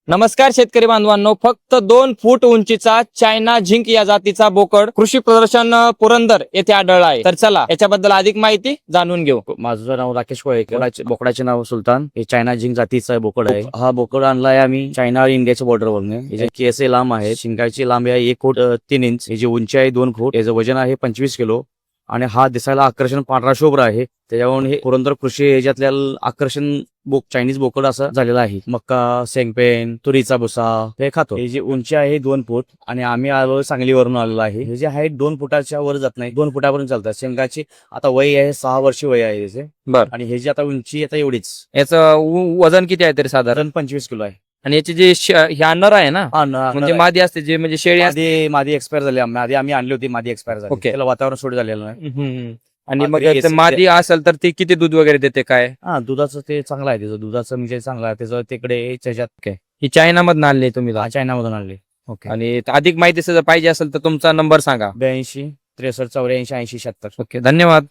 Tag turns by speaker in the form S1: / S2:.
S1: नमस्कार शेतकरी बांधवांनो, फक्त 2 फूट उंचीचा चायना झिंक या जातीचा बोकड कृषी प्रदर्शन पुरंदर येथे आढळला आहे. तर चला याच्याबद्दल अधिक माहिती जाणून घेऊ.
S2: माझं नाव राकेश कोळेकर. बोकडाचे नाव सुलतान. हे चायना झिंक जातीचा बोकड आहे. हा बोकड आणलाय आम्ही चायना आणि इंडियाच्या बॉर्डरवरून. याचे केस लांब आहेत. शिंगाची लांबी आहे 1 फूट 3 इंच. याची उंची आहे 2 फूट. याचं वजन आहे 25 किलो आणि हा दिसायला आकर्षण पांढरा शुभ्र आहे. त्याच्यावरून हे पुरंदर कृषी याच्यातल्या आकर्षण चायनीज बोकड असं झालेला आहे. मक्का, शेंगपेन, तुरीचा भुसा हे खातो. हे जी उंची आहे 2 फूट आणि आम्ही आलो सांगलीवरून आलेलो आहे. हे जे हाईट 2 फुटाच्या वर जात नाही, 2 फुटापर्यंत चालतात. शेंगाची आता वय आहे 6 वर्ष वय आहे त्याचे.
S1: बर.
S2: आणि हे जी आता उंची आता एवढीच.
S1: याचं वजन किती आहे तरी साधारण?
S2: 25 किलो आहे.
S1: आणि याची जी ह्या नर आहे ना, म्हणजे मादी असते जे म्हणजे शेळी असते.
S2: मादी एक्सपायर झाली. आम्ही आणली होती, मादी एक्सपायर झाली.
S1: ओके.
S2: त्याला वातावरण सूट झालेलं नाही.
S1: आणि मग
S2: मादी
S1: ते मादी असेल तर ती किती दूध वगैरे देते काय?
S2: हा, दुधाचं ते चांगलं आहे. त्याचं दुधाचं म्हणजे चांगलं आहे. त्याचं तिकडे त्याच्यात
S1: ही चायना मधून आणली तुम्ही?
S2: चायना मधून आणली. ओके.
S1: आणि अधिक माहिती जर पाहिजे असेल तर तुमचा नंबर सांगा.
S2: 82 63 84 80 76.
S1: ओके, धन्यवाद.